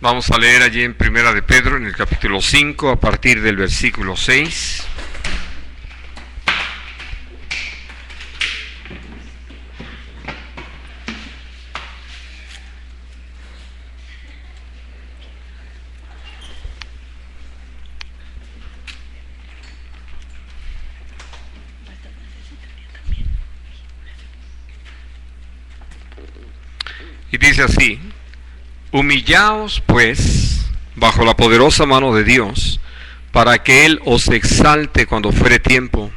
Vamos a leer allí en Primera de Pedro, en el capítulo 5, a partir del versículo 6. Y dice así: Humillaos, pues, bajo la poderosa mano de Dios, para que Él os exalte cuando fuere tiempo,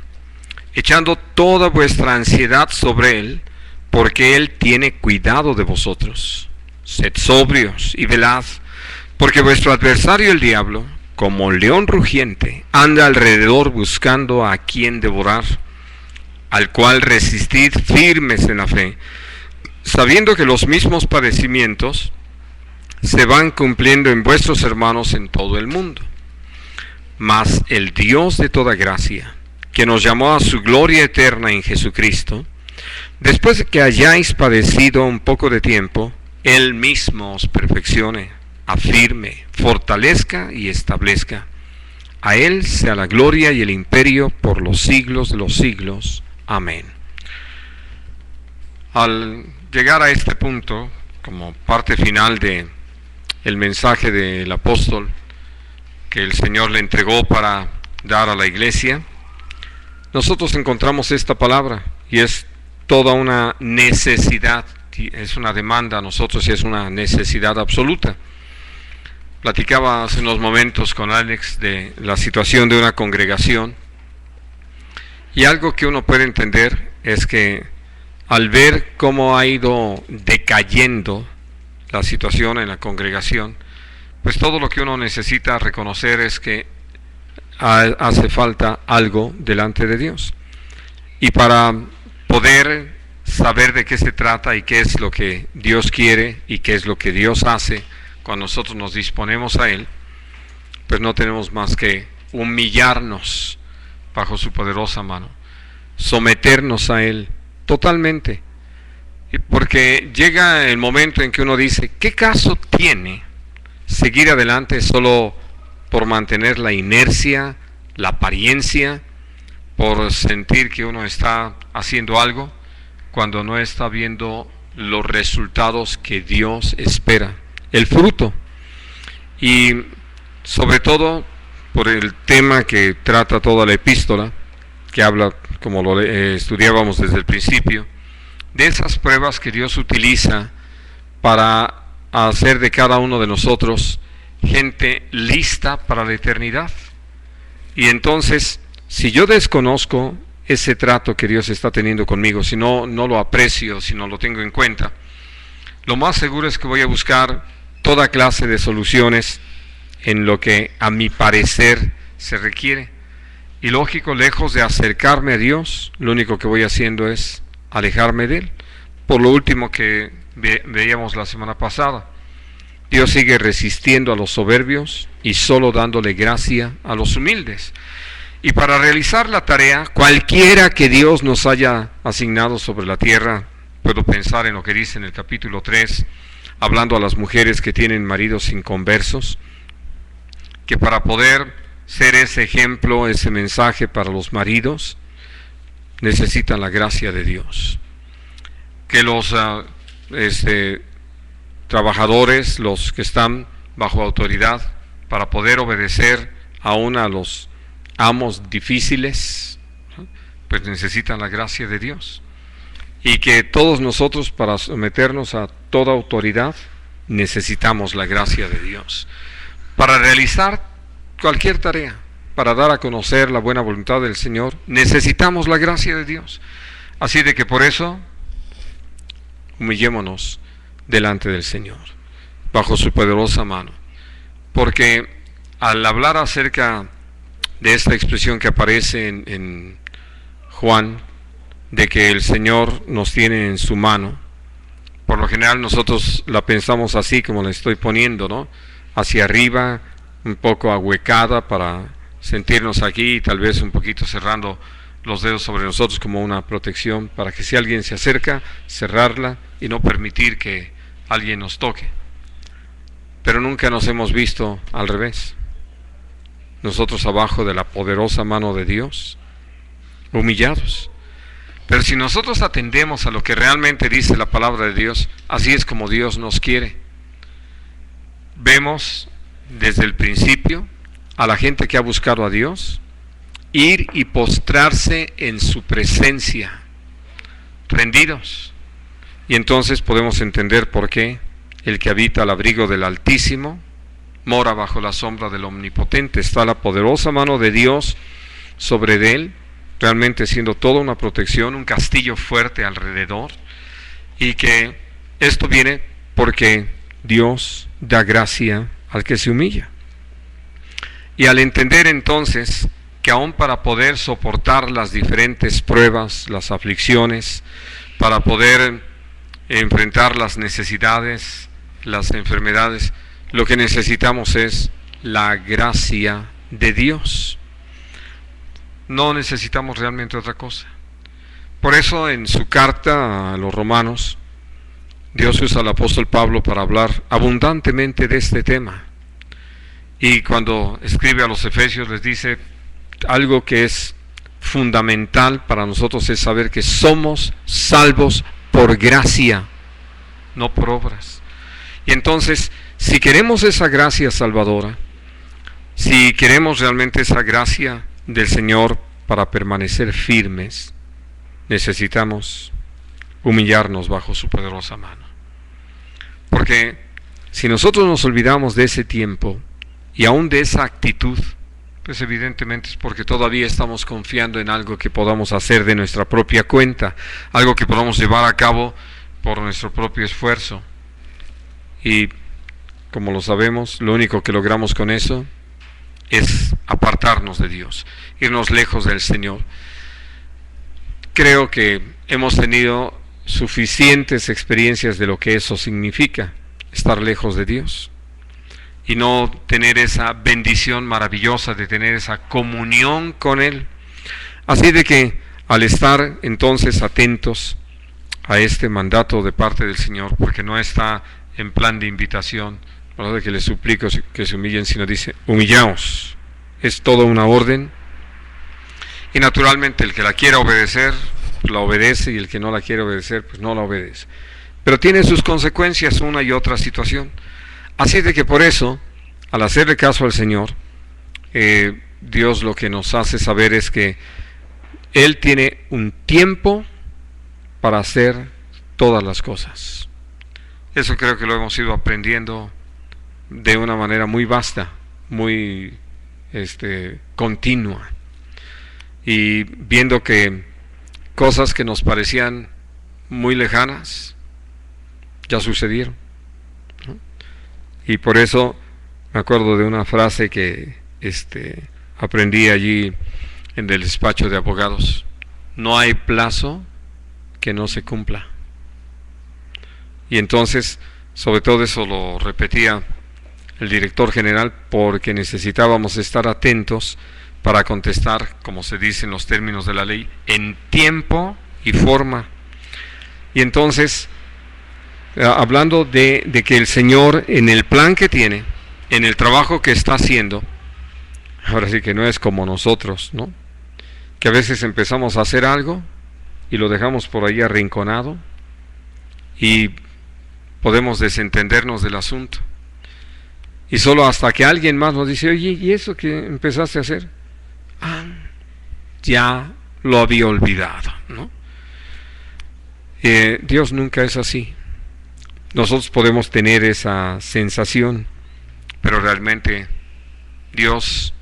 echando toda vuestra ansiedad sobre Él, porque Él tiene cuidado de vosotros. Sed sobrios y velad, porque vuestro adversario el diablo, como león rugiente, anda alrededor buscando a quien devorar, al cual resistid firmes en la fe, sabiendo que los mismos padecimientos se van cumpliendo en vuestros hermanos en todo el mundo. Mas el Dios de toda gracia, que nos llamó a su gloria eterna en Jesucristo, después de que hayáis padecido un poco de tiempo, Él mismo os perfeccione, afirme, fortalezca y establezca. A Él sea la gloria y el imperio por los siglos de los siglos. Amén. Al llegar a este punto, como parte final de el mensaje del apóstol que el Señor le entregó para dar a la iglesia, nosotros encontramos esta palabra, y es toda una necesidad, es una demanda a nosotros y es una necesidad absoluta. Platicaba hace unos momentos con Alex de la situación de una congregación, y algo que uno puede entender es que al ver cómo ha ido decayendo la situación en la congregación, pues todo lo que uno necesita reconocer es que hace falta algo delante de Dios. Y para poder saber de qué se trata y qué es lo que Dios quiere y qué es lo que Dios hace cuando nosotros nos disponemos a Él, pues no tenemos más que humillarnos bajo su poderosa mano, someternos a Él totalmente. Porque llega el momento en que uno dice, ¿qué caso tiene seguir adelante solo por mantener la inercia, la apariencia, por sentir que uno está haciendo algo, cuando no está viendo los resultados que Dios espera, el fruto? Y sobre todo por el tema que trata toda la epístola, que habla, como lo estudiábamos desde el principio, de esas pruebas que Dios utiliza para hacer de cada uno de nosotros gente lista para la eternidad. Y entonces, si yo desconozco ese trato que Dios está teniendo conmigo, si no lo aprecio, si no lo tengo en cuenta, lo más seguro es que voy a buscar toda clase de soluciones en lo que a mi parecer se requiere. Y lógico, lejos de acercarme a Dios, lo único que voy haciendo es alejarme de Él. Por lo último que veíamos la semana pasada, Dios sigue resistiendo a los soberbios y solo dándole gracia a los humildes. Y para realizar la tarea, cualquiera que Dios nos haya asignado sobre la tierra, puedo pensar en lo que dice en el capítulo 3, hablando a las mujeres que tienen maridos inconversos, que para poder ser ese ejemplo, ese mensaje para los maridos, necesitan la gracia de Dios. Que los trabajadores, los que están bajo autoridad, para poder obedecer aún a los amos difíciles, pues necesitan la gracia de Dios. Y que todos nosotros, para someternos a toda autoridad, necesitamos la gracia de Dios. Para realizar cualquier tarea, para dar a conocer la buena voluntad del Señor, necesitamos la gracia de Dios. Así de que por eso, humillémonos delante del Señor, bajo su poderosa mano. Porque al hablar acerca de esta expresión que aparece en Juan, de que el Señor nos tiene en su mano, por lo general nosotros la pensamos así como la estoy poniendo, ¿no? Hacia arriba, un poco ahuecada para sentirnos aquí y tal vez un poquito cerrando los dedos sobre nosotros como una protección para que si alguien se acerca, cerrarla y no permitir que alguien nos toque. pero nunca nos hemos visto al revés. Nosotros abajo de la poderosa mano de Dios, humillados. Pero si nosotros atendemos a lo que realmente dice la palabra de Dios, así es como Dios nos quiere. Vemos desde el principio a la gente que ha buscado a Dios ir y postrarse en su presencia, rendidos. Y entonces podemos entender por qué el que habita al abrigo del Altísimo mora bajo la sombra del Omnipotente. Está la poderosa mano de Dios sobre él, realmente siendo toda una protección, un castillo fuerte alrededor, y que esto viene porque Dios da gracia al que se humilla. Y al entender entonces que aún para poder soportar las diferentes pruebas, las aflicciones, para poder enfrentar las necesidades, las enfermedades, lo que necesitamos es la gracia de Dios. No necesitamos realmente otra cosa. Por eso en su carta a los romanos, Dios usa al apóstol Pablo para hablar abundantemente de este tema. Y cuando escribe a los efesios les dice algo que es fundamental para nosotros, es saber que somos salvos por gracia, no por obras. Y entonces, si queremos esa gracia salvadora, si queremos realmente esa gracia del Señor para permanecer firmes, necesitamos humillarnos bajo su poderosa mano. Porque si nosotros nos olvidamos de ese tiempo y aún de esa actitud, pues evidentemente es porque todavía estamos confiando en algo que podamos hacer de nuestra propia cuenta, algo que podamos llevar a cabo por nuestro propio esfuerzo. Y como lo sabemos, lo único que logramos con eso es apartarnos de Dios, irnos lejos del Señor. Creo que hemos tenido suficientes experiencias de lo que eso significa, estar lejos de Dios, y no tener esa bendición maravillosa de tener esa comunión con Él. Así de que al estar entonces atentos a este mandato de parte del Señor, porque no está en plan de invitación, no de que les suplico que se humillen, sino dice, humillaos. Es toda una orden, y naturalmente el que la quiera obedecer, la obedece, y el que no la quiere obedecer, pues no la obedece. Pero tiene sus consecuencias una y otra situación. Así de que por eso, al hacerle caso al Señor, Dios lo que nos hace saber es que Él tiene un tiempo para hacer todas las cosas. Eso creo que lo hemos ido aprendiendo de una manera muy vasta, muy continua, y viendo que cosas que nos parecían muy lejanas ya sucedieron, ¿no? Y por eso me acuerdo de una frase que aprendí allí en el despacho de abogados: no hay plazo que no se cumpla. Y entonces, sobre todo eso lo repetía el director general, porque necesitábamos estar atentos para contestar, como se dice en los términos de la ley, en tiempo y forma. Y entonces, hablando de que el Señor, en el plan que tiene, en el trabajo que está haciendo, ahora sí que no es como nosotros, ¿no? Que a veces empezamos a hacer algo y lo dejamos por ahí arrinconado y podemos desentendernos del asunto. Y solo hasta que alguien más nos dice, oye, ¿y eso que empezaste a hacer? Ah, ya lo había olvidado, ¿no? Dios nunca es así. Nosotros podemos tener esa sensación, pero realmente Dios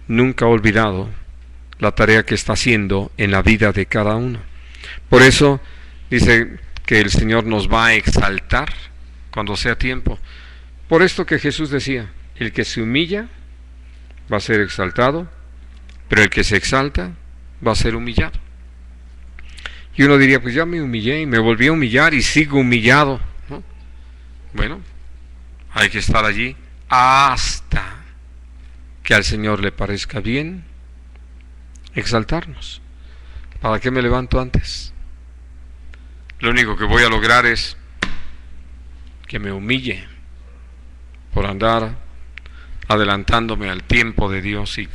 nunca ha olvidado la tarea que está haciendo en la vida de cada uno. Por eso dice que el Señor nos va a exaltar cuando sea tiempo. Por esto que Jesús decía, el que se humilla va a ser exaltado, pero el que se exalta va a ser humillado. Y uno diría, pues ya me humillé y me volví a humillar y sigo humillado, ¿no? Bueno, hay que estar allí hasta que al Señor le parezca bien exaltarnos. ¿Para qué me levanto antes? Lo único que voy a lograr es que me humille por andar adelantándome al tiempo de Dios y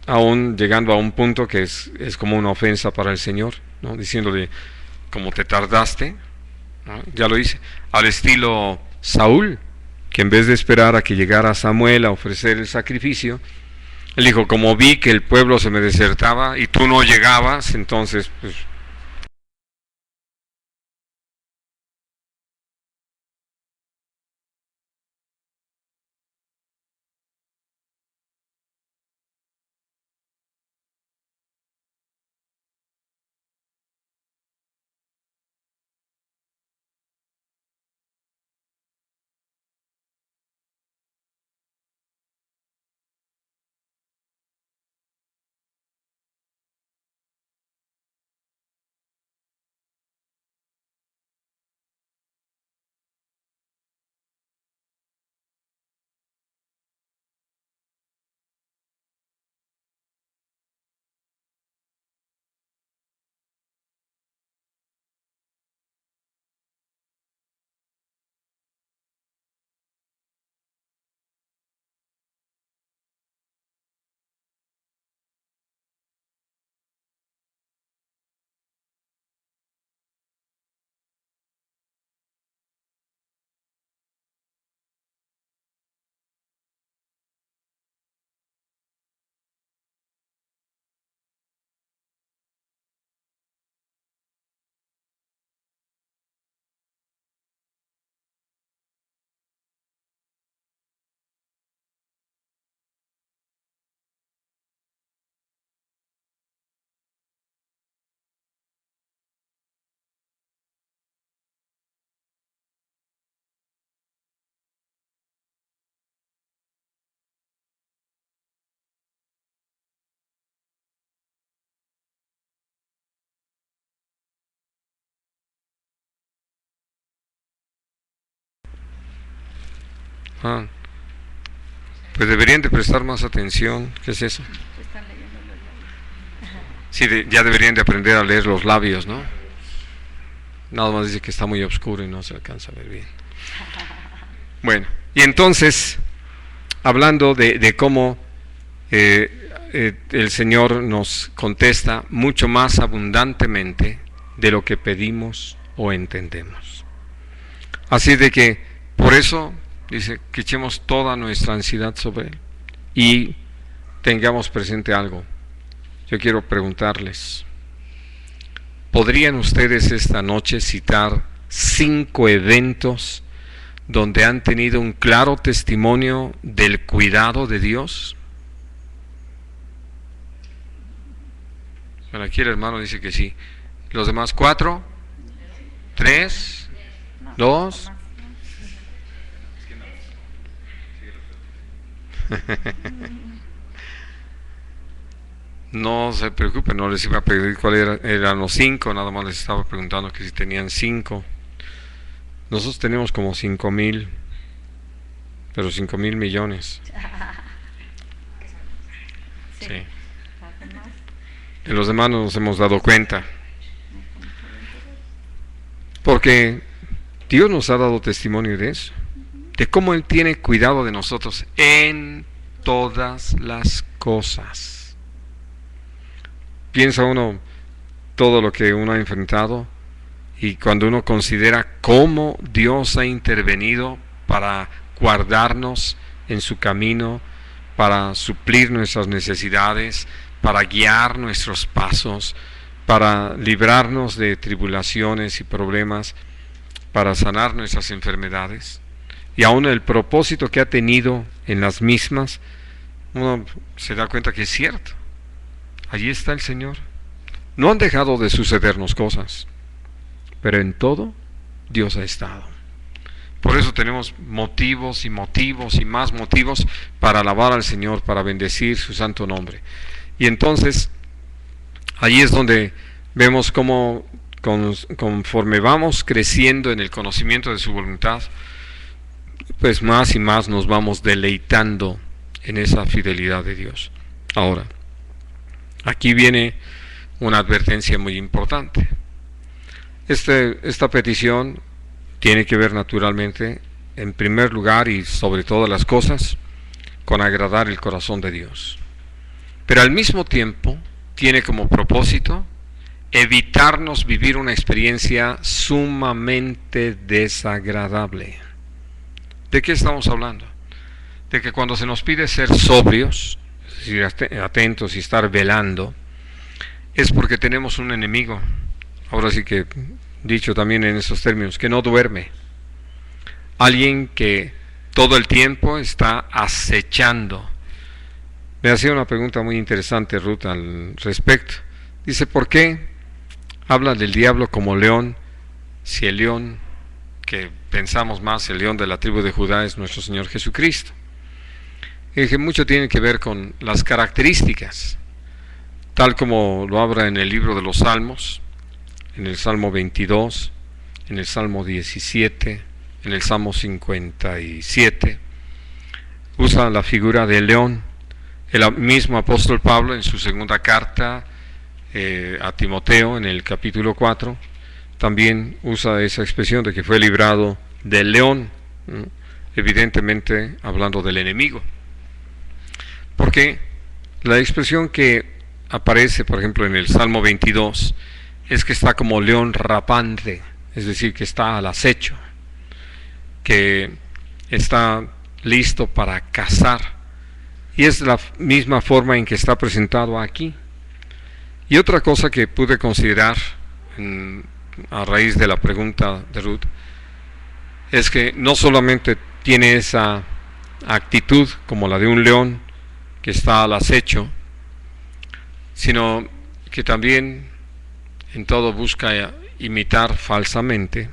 aún llegando a un punto que es como una ofensa para el Señor, ¿no? Diciéndole, como te tardaste, ¿no? Ya lo hice, al estilo Saúl, que en vez de esperar a que llegara Samuel a ofrecer el sacrificio, él dijo, como vi que el pueblo se me desertaba y tú no llegabas, entonces pues ah, pues deberían de prestar más atención. ¿Qué es eso? Sí, ya deberían de aprender a leer los labios, ¿no? Nada más dice que está muy oscuro y no se alcanza a ver bien. Bueno, y entonces, hablando de cómo el Señor nos contesta mucho más abundantemente de lo que pedimos o entendemos. Así de que, por eso, dice que echemos toda nuestra ansiedad sobre Él y tengamos presente algo. Yo quiero preguntarles, ¿podrían ustedes esta noche citar 5 eventos donde han tenido un claro testimonio del cuidado de Dios? Bueno, aquí el hermano dice que sí. ¿Los demás 4? 3, 2. No se preocupen, no les iba a pedir cuáles eran los 5, nada más les estaba preguntando que si tenían 5. Nosotros tenemos como 5,000, pero 5,000 millones. Sí. De los demás no nos hemos dado cuenta. Porque Dios nos ha dado testimonio de eso, de cómo Él tiene cuidado de nosotros en todas las cosas. Piensa uno todo lo que uno ha enfrentado y cuando uno considera cómo Dios ha intervenido para guardarnos en su camino, para suplir nuestras necesidades, para guiar nuestros pasos, para librarnos de tribulaciones y problemas, para sanar nuestras enfermedades, y aún el propósito que ha tenido en las mismas, uno se da cuenta que es cierto. Allí está el Señor. No han dejado de sucedernos cosas, pero en todo Dios ha estado. Por eso tenemos motivos y motivos y más motivos para alabar al Señor, para bendecir su santo nombre. Y entonces, allí es donde vemos cómo conforme vamos creciendo en el conocimiento de su voluntad, pues más y más nos vamos deleitando en esa fidelidad de Dios. Ahora, aquí viene una advertencia muy importante. Esta petición tiene que ver naturalmente en primer lugar y sobre todas las cosas, con agradar el corazón de Dios. Pero al mismo tiempo tiene como propósito evitarnos vivir una experiencia sumamente desagradable. ¿De qué estamos hablando? De que cuando se nos pide ser sobrios, es decir, atentos y estar velando, es porque tenemos un enemigo, ahora sí que dicho también en esos términos, que no duerme. Alguien que todo el tiempo está acechando. Me hacía una pregunta muy interesante Ruth al respecto. Dice, ¿por qué habla del diablo como león si el león que pensamos más, el león de la tribu de Judá, es nuestro Señor Jesucristo? Y dije, mucho tiene que ver con las características, tal como lo habla en el libro de los Salmos, en el Salmo 22, en el Salmo 17, en el Salmo 57, usa la figura del león. El mismo apóstol Pablo en su segunda carta a Timoteo, en el capítulo 4, también usa esa expresión de que fue librado del león, ¿no? Evidentemente hablando del enemigo. Porque la expresión que aparece, por ejemplo, en el Salmo 22, es que está como león rapante, es decir, que está al acecho, que está listo para cazar. Y es la misma forma en que está presentado aquí. Y otra cosa que pude considerar a raíz de la pregunta de Ruth, es que no solamente tiene esa actitud como la de un león que está al acecho, sino que también en todo busca imitar falsamente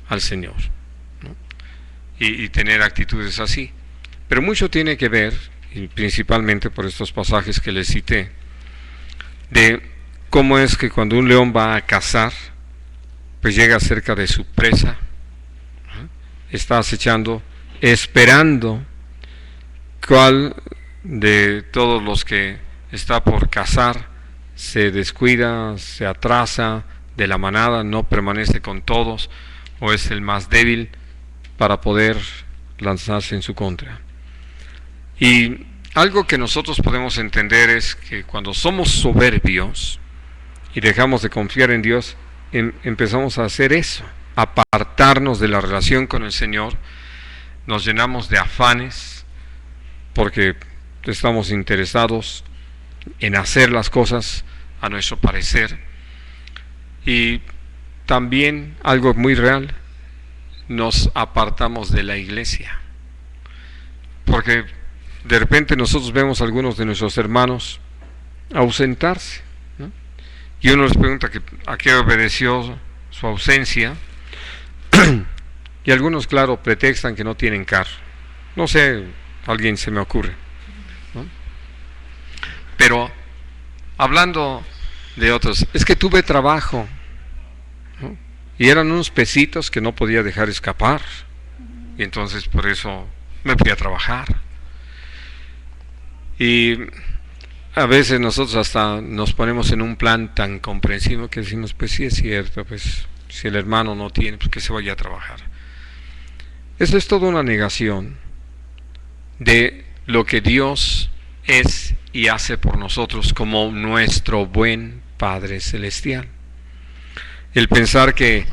al Señor, ¿no? y tener actitudes así. Pero mucho tiene que ver, y principalmente por estos pasajes que les cité, de cómo es que cuando un león va a cazar, pues llega cerca de su presa, ¿no? Está acechando, esperando cuál de todos los que está por cazar se descuida, se atrasa de la manada, no permanece con todos, o es el más débil para poder lanzarse en su contra. Y algo que nosotros podemos entender es que cuando somos soberbios y dejamos de confiar en Dios, empezamos a hacer eso, apartarnos de la relación con el Señor, nos llenamos de afanes porque estamos interesados en hacer las cosas a nuestro parecer. Y también algo muy real, nos apartamos de la iglesia, porque de repente nosotros vemos a algunos de nuestros hermanos ausentarse, ¿no? Y uno les pregunta a qué obedeció su ausencia, y algunos, claro, pretextan que no tienen carro. No sé, alguien se me ocurre, ¿no? Pero hablando de otros, es que tuve trabajo, ¿no? Y eran unos pesitos que no podía dejar escapar, y entonces por eso me fui a trabajar. Y a veces nosotros hasta nos ponemos en un plan tan comprensivo que decimos, pues sí es cierto, pues si el hermano no tiene, pues que se vaya a trabajar. Eso es toda una negación de lo que Dios es y hace por nosotros como nuestro buen Padre Celestial. El pensar que,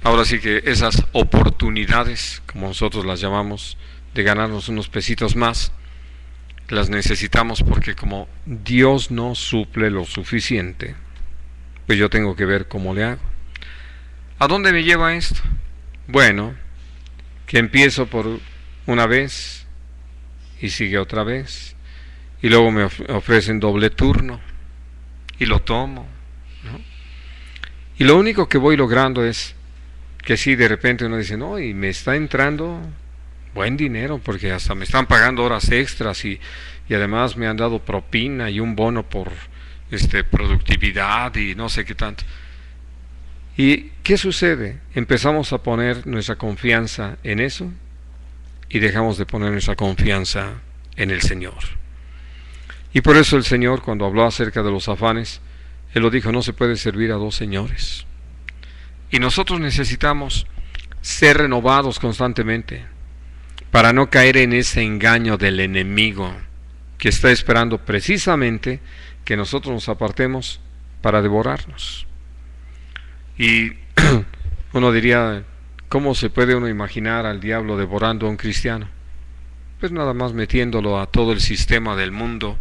ahora sí que esas oportunidades, como nosotros las llamamos, de ganarnos unos pesitos más, las necesitamos porque como Dios no suple lo suficiente, pues yo tengo que ver cómo le hago. ¿A dónde me lleva esto? Bueno, que empiezo por una vez y sigue otra vez, y luego me ofrecen doble turno y lo tomo, ¿no? Y lo único que voy logrando es que si de repente uno dice, no, y me está entrando buen dinero porque hasta me están pagando horas extras y además me han dado propina y un bono por productividad y no sé qué tanto. ¿Y qué sucede? Empezamos a poner nuestra confianza en eso y dejamos de poner nuestra confianza en el Señor. Y por eso el Señor, cuando habló acerca de los afanes, Él lo dijo, no se puede servir a dos señores. Y nosotros necesitamos ser renovados constantemente, para no caer en ese engaño del enemigo que está esperando precisamente que nosotros nos apartemos para devorarnos. Y uno diría, ¿cómo se puede uno imaginar al diablo devorando a un cristiano? Pues nada más metiéndolo a todo el sistema del mundo,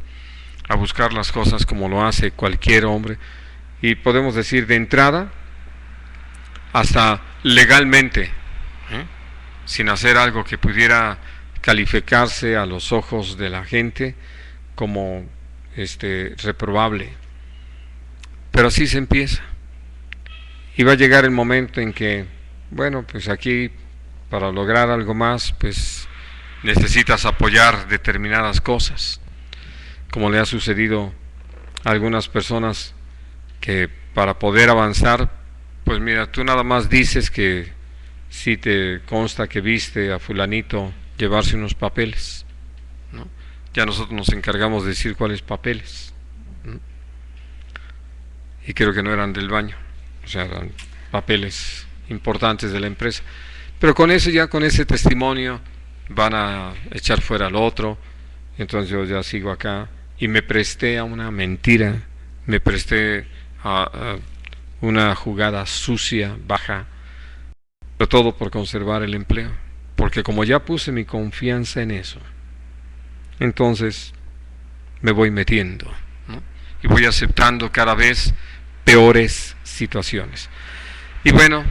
a buscar las cosas como lo hace cualquier hombre. Y podemos decir de entrada, hasta legalmente, sin hacer algo que pudiera calificarse a los ojos de la gente como reprobable. Pero así se empieza. Y va a llegar el momento en que, bueno, pues aquí para lograr algo más, pues necesitas apoyar determinadas cosas, como le ha sucedido a algunas personas que para poder avanzar, pues mira, tú nada más dices que si te consta que viste a fulanito llevarse unos papeles, ¿no? Ya nosotros nos encargamos de decir cuáles papeles, ¿no? Y creo que no eran del baño, o sea, eran papeles importantes de la empresa. Pero con eso, ya con ese testimonio, van a echar fuera al otro. Entonces yo ya sigo acá y me presté a una mentira, me presté a una jugada sucia, baja, pero todo por conservar el empleo, porque como ya puse mi confianza en eso, entonces me voy metiendo, ¿no? Y voy aceptando cada vez peores situaciones. Y bueno,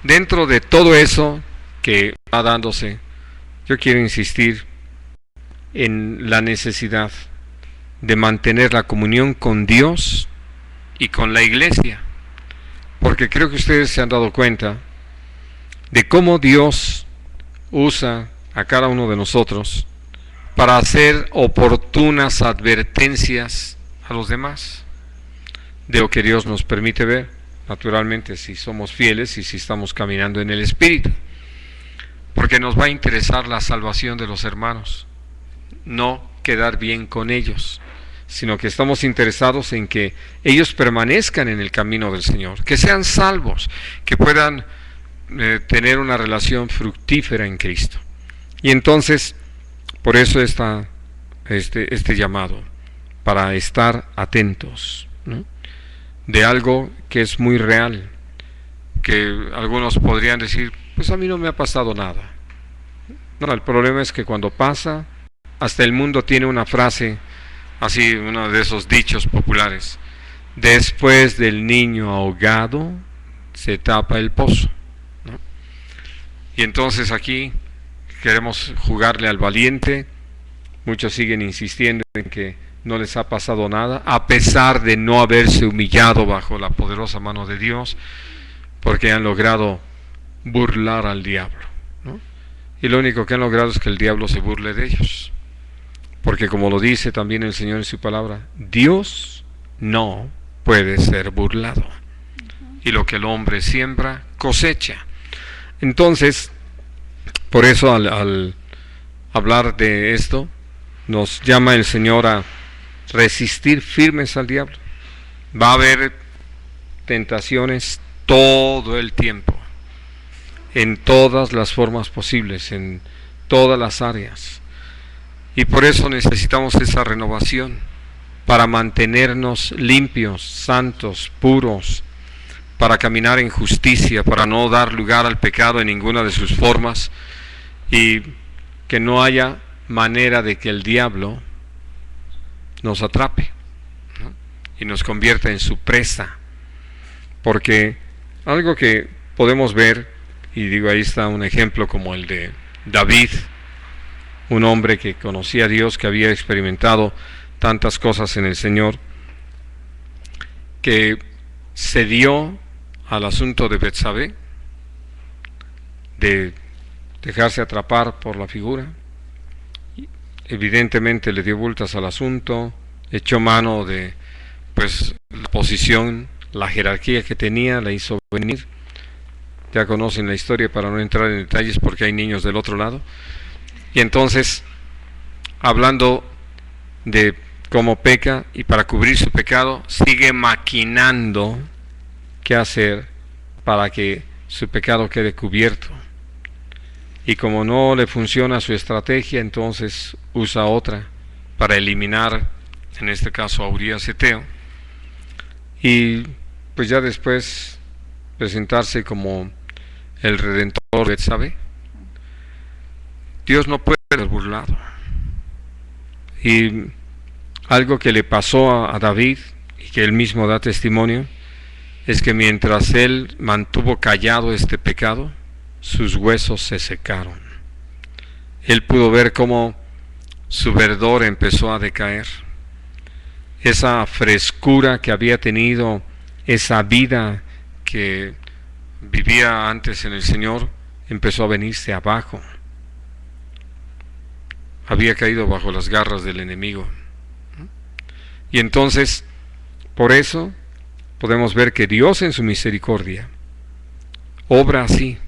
dentro de todo eso que va dándose, yo quiero insistir en la necesidad de mantener la comunión con Dios y con la iglesia, porque creo que ustedes se han dado cuenta de cómo Dios usa a cada uno de nosotros para hacer oportunas advertencias a los demás de lo que Dios nos permite ver, naturalmente si somos fieles y si estamos caminando en el Espíritu, porque nos va a interesar la salvación de los hermanos, no quedar bien con ellos, sino que estamos interesados en que ellos permanezcan en el camino del Señor, que sean salvos, que puedan tener una relación fructífera en Cristo. Y entonces, por eso está este llamado, para estar atentos, ¿no? De algo que es muy real, que algunos podrían decir, pues a mí no me ha pasado nada. No, el problema es que cuando pasa, hasta el mundo tiene una frase así, uno de esos dichos populares: después del niño ahogado se tapa el pozo, ¿no? Y entonces aquí queremos jugarle al valiente. Muchos siguen insistiendo en que no les ha pasado nada, a pesar de no haberse humillado bajo la poderosa mano de Dios, porque han logrado burlar al diablo, ¿no? Y lo único que han logrado es que el diablo se burle de ellos, porque como lo dice también el Señor en su palabra, Dios no puede ser burlado, y lo que el hombre siembra, cosecha. Entonces, por eso al hablar de esto, nos llama el Señor a resistir firmes al diablo. Va a haber tentaciones todo el tiempo, en todas las formas posibles, en todas las áreas. Y por eso necesitamos esa renovación, para mantenernos limpios, santos, puros, para caminar en justicia, para no dar lugar al pecado en ninguna de sus formas, y que no haya manera de que el diablo nos atrape, ¿no? Y nos convierta en su presa. Porque algo que podemos ver, y digo, ahí está un ejemplo como el de David, un hombre que conocía a Dios, que había experimentado tantas cosas en el Señor, que se dio al asunto de Betsabé, de dejarse atrapar por la figura. Evidentemente le dio vueltas al asunto, echó mano de la posición, la jerarquía que tenía, la hizo venir. Ya conocen la historia para no entrar en detalles porque hay niños del otro lado. Y entonces, hablando de cómo peca y para cubrir su pecado, sigue maquinando qué hacer para que su pecado quede cubierto. y como no le funciona su estrategia, entonces usa otra para eliminar, en este caso, a Urías Eteo, y pues ya después presentarse como el Redentor de Betsabé. Dios no puede ser burlado. Y algo que le pasó a David, y que él mismo da testimonio, es que mientras él mantuvo callado este pecado, sus huesos se secaron. Él pudo ver cómo su verdor empezó a decaer. Esa frescura que había tenido, esa vida que vivía antes en el Señor, empezó a venirse abajo. Había caído bajo las garras del enemigo. Y entonces, por eso, podemos ver que Dios en su misericordia obra así,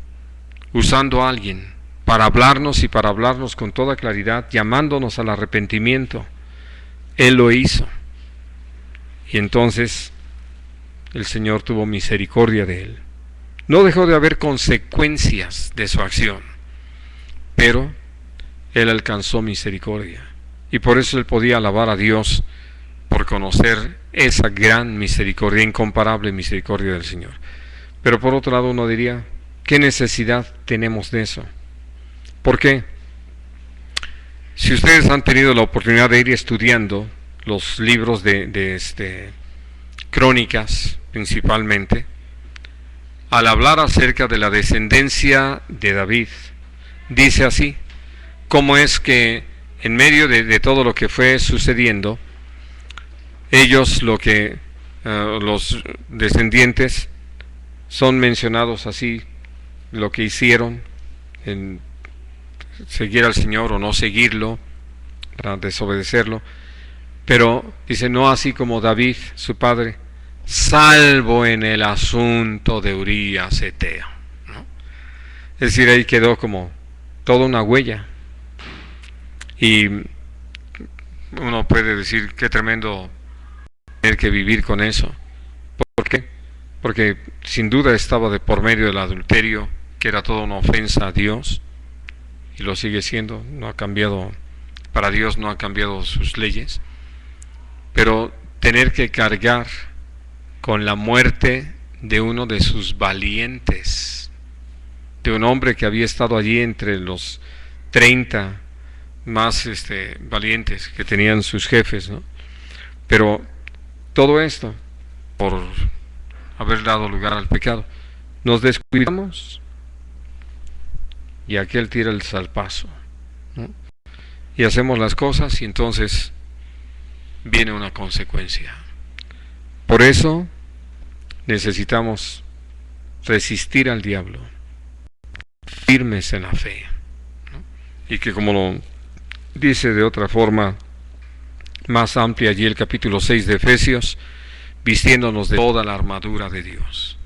usando a alguien para hablarnos y para hablarnos con toda claridad, llamándonos al arrepentimiento. Él lo hizo. Y entonces el Señor tuvo misericordia de él. No dejó de haber consecuencias de su acción, pero él alcanzó misericordia. Y por eso él podía alabar a Dios por conocer esa gran misericordia, incomparable misericordia del Señor. Pero por otro lado uno diría, ¿qué necesidad tenemos de eso? ¿Por qué? Si ustedes han tenido la oportunidad de ir estudiando los libros de Crónicas principalmente, al hablar acerca de la descendencia de David, dice así, cómo es que en medio de todo lo que fue sucediendo, ellos los descendientes son mencionados así, lo que hicieron en seguir al Señor o no seguirlo, para desobedecerlo, pero dice, no así como David, su padre, salvo en el asunto de Urías Eteo, ¿no? Es decir, ahí quedó como toda una huella. Y uno puede decir, qué tremendo tener que vivir con eso. ¿Por qué? Porque sin duda estaba de por medio del adulterio, que era toda una ofensa a Dios, y lo sigue siendo, no ha cambiado, para Dios no ha cambiado sus leyes, pero tener que cargar con la muerte de uno de sus valientes, de un hombre que había estado allí entre los 30 más valientes que tenían sus jefes, ¿no? Pero todo esto por haber dado lugar al pecado. Nos descuidamos y aquel tira el zarpazo, ¿no? Y hacemos las cosas y entonces viene una consecuencia. Por eso necesitamos resistir al diablo, firmes en la fe, ¿no? Y que, como lo dice de otra forma más amplia allí el capítulo 6 de Efesios, vistiéndonos de toda la armadura de Dios.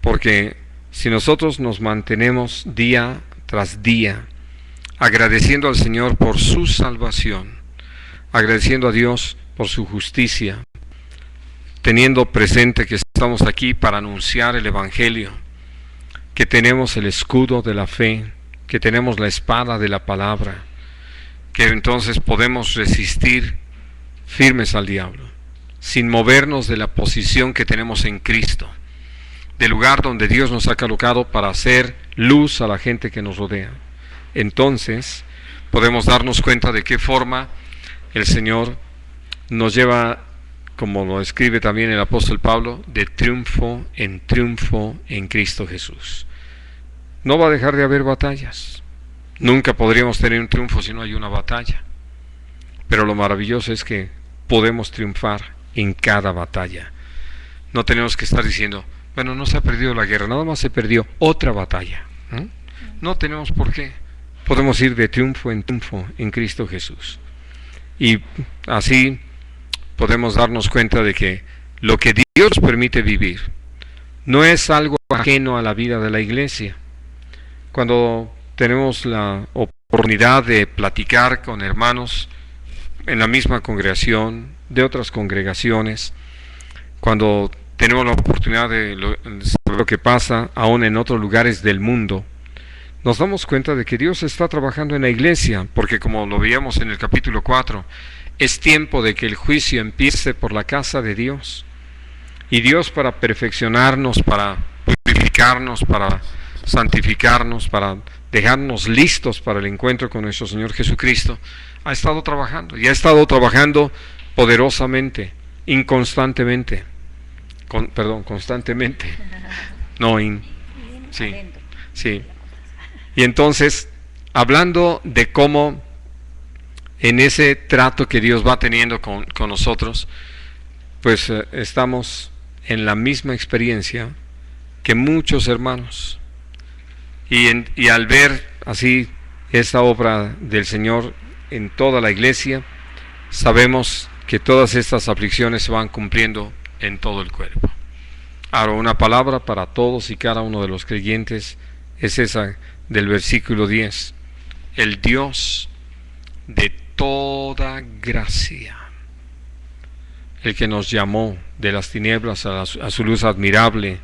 Porque si nosotros nos mantenemos día tras día agradeciendo al Señor por su salvación, agradeciendo a Dios por su justicia, teniendo presente que estamos aquí para anunciar el Evangelio, que tenemos el escudo de la fe, que tenemos la espada de la palabra, que entonces podemos resistir firmes al diablo, sin movernos de la posición que tenemos en Cristo, del lugar donde Dios nos ha colocado para hacer luz a la gente que nos rodea. Entonces podemos darnos cuenta de qué forma el Señor nos lleva, como lo escribe también el apóstol Pablo, de triunfo en Cristo Jesús. No va a dejar de haber batallas. Nunca podríamos tener un triunfo si no hay una batalla. Pero lo maravilloso es que podemos triunfar en cada batalla. No tenemos que estar diciendo, bueno, no se ha perdido la guerra, nada más se perdió otra batalla. No tenemos por qué. Podemos ir de triunfo en Cristo Jesús. Y así podemos darnos cuenta de que lo que Dios permite vivir no es algo ajeno a la vida de la iglesia. Cuando tenemos la oportunidad de platicar con hermanos en la misma congregación, de otras congregaciones, cuando tenemos la oportunidad de saber lo que pasa aún en otros lugares del mundo, nos damos cuenta de que Dios está trabajando en la iglesia, porque como lo veíamos en el capítulo 4, es tiempo de que el juicio empiece por la casa de Dios. Y Dios, para perfeccionarnos, para purificarnos, para santificarnos, para dejarnos listos para el encuentro con nuestro Señor Jesucristo, ha estado trabajando, y ha estado trabajando poderosamente, inconstantemente, constantemente, no, sí, sí. Y entonces, hablando de cómo en ese trato que Dios va teniendo con nosotros, pues estamos en la misma experiencia que muchos hermanos. Y al ver así esta obra del Señor en toda la iglesia, sabemos que todas estas aflicciones se van cumpliendo en todo el cuerpo. Ahora, una palabra para todos y cada uno de los creyentes es esa del versículo 10. El Dios de toda gracia, el que nos llamó de las tinieblas a su luz admirable,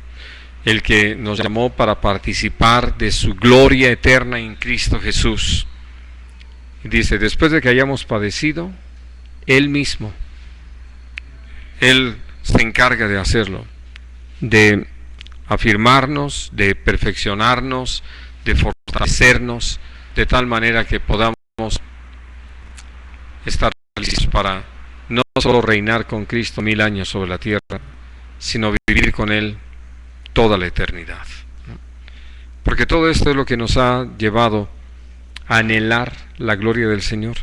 el que nos llamó para participar de su gloria eterna en Cristo Jesús. Y dice, después de que hayamos padecido, Él mismo, Él se encarga de hacerlo, de afirmarnos, de perfeccionarnos, de fortalecernos, de tal manera que podamos estar listos para no solo reinar con Cristo 1000 años sobre la tierra, sino vivir con Él toda la eternidad. Porque todo esto es lo que nos ha llevado a anhelar la gloria del Señor.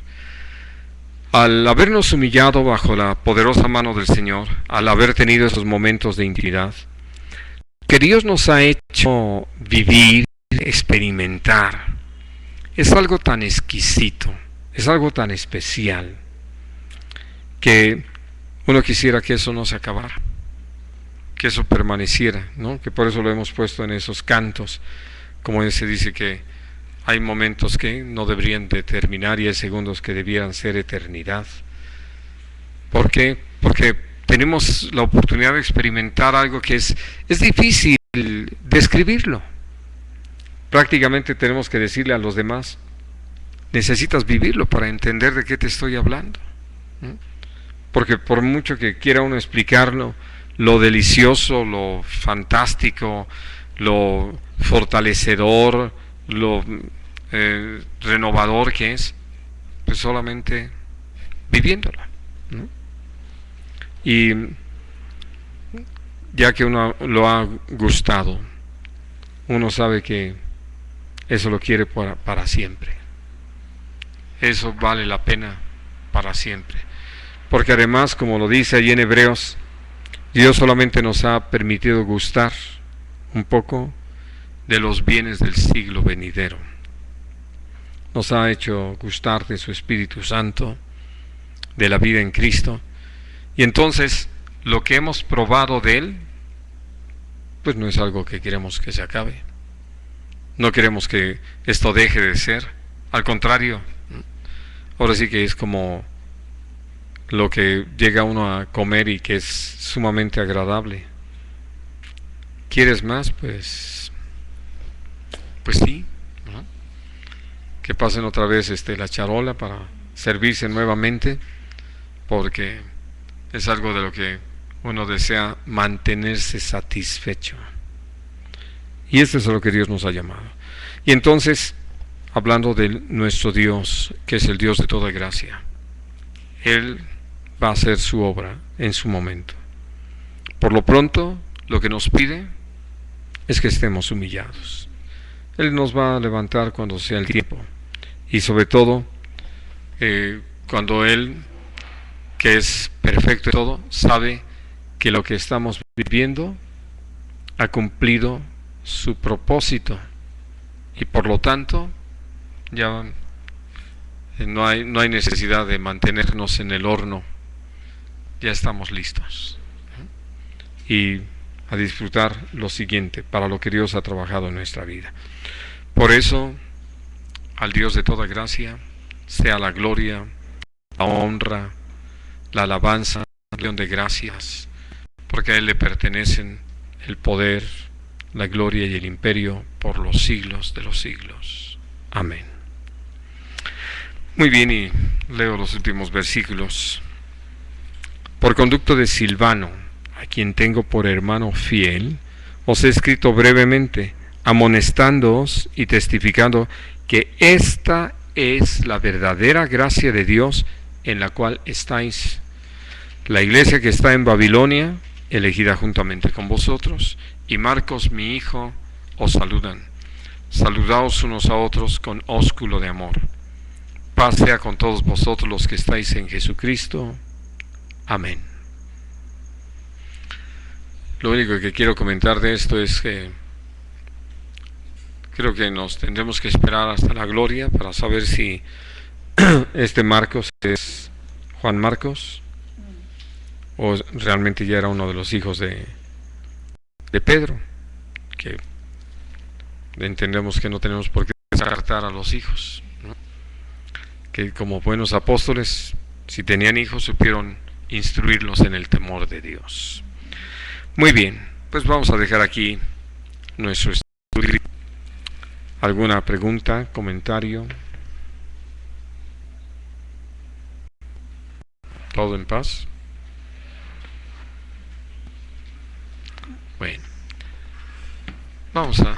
Al habernos humillado bajo la poderosa mano del Señor, al haber tenido esos momentos de intimidad, que Dios nos ha hecho vivir, experimentar, es algo tan exquisito, es algo tan especial, que uno quisiera que eso no se acabara, que eso permaneciera, ¿no? Que por eso lo hemos puesto en esos cantos, como se dice que hay momentos que no deberían de terminar y hay segundos que debieran ser eternidad. ¿Por qué? Porque tenemos la oportunidad de experimentar algo que es difícil describirlo. Prácticamente tenemos que decirle a los demás, necesitas vivirlo para entender de qué te estoy hablando, ¿no? Porque por mucho que quiera uno explicarlo, lo delicioso, lo fantástico, lo fortalecedor, lo renovador que es, pues solamente viviéndolo, ¿no? Y ya que uno lo ha gustado, uno sabe que eso lo quiere para siempre. Eso vale la pena para siempre. Porque además, como lo dice allí en Hebreos, Dios solamente nos ha permitido gustar un poco de los bienes del siglo venidero. Nos ha hecho gustar de su Espíritu Santo, de la vida en Cristo. Y entonces, lo que hemos probado de Él, pues no es algo que queremos que se acabe. No queremos que esto deje de ser. Al contrario, ahora sí que es como lo que llega uno a comer y que es sumamente agradable. ¿Quieres más? Pues sí, ¿no? Que pasen otra vez la charola para servirse nuevamente, porque es algo de lo que uno desea mantenerse satisfecho. Y esto es a lo que Dios nos ha llamado. Y entonces, hablando de nuestro Dios, que es el Dios de toda gracia, Él va a hacer su obra en su momento. Por lo pronto, lo que nos pide es que estemos humillados. Él nos va a levantar cuando sea el tiempo. Y sobre todo, cuando Él, que es perfecto en todo, sabe que lo que estamos viviendo ha cumplido su propósito. Y por lo tanto, ya no hay necesidad de mantenernos en el horno. Ya estamos listos. Y a disfrutar lo siguiente, para lo que Dios ha trabajado en nuestra vida. Por eso, al Dios de toda gracia, sea la gloria, la honra, la alabanza, la acción de gracias, porque a Él le pertenecen el poder, la gloria y el imperio por los siglos de los siglos. Amén. Muy bien, y leo los últimos versículos. Por conducto de Silvano, a quien tengo por hermano fiel, os he escrito brevemente, amonestándoos y testificando que esta es la verdadera gracia de Dios en la cual estáis. La iglesia que está en Babilonia, elegida juntamente con vosotros, y Marcos mi hijo, os saludan. Saludaos unos a otros con ósculo de amor. Paz sea con todos vosotros los que estáis en Jesucristo. Amén. Lo único que quiero comentar de esto es que creo que nos tendremos que esperar hasta la gloria para saber si este Marcos es Juan Marcos o realmente ya era uno de los hijos de Pedro, que entendemos que no tenemos por qué descartar a los hijos, ¿no? Que como buenos apóstoles, si tenían hijos, supieron instruirlos en el temor de Dios. Muy bien, pues vamos a dejar aquí nuestro estudio. ¿Alguna pregunta, comentario? ¿Todo en paz? Bueno, vamos a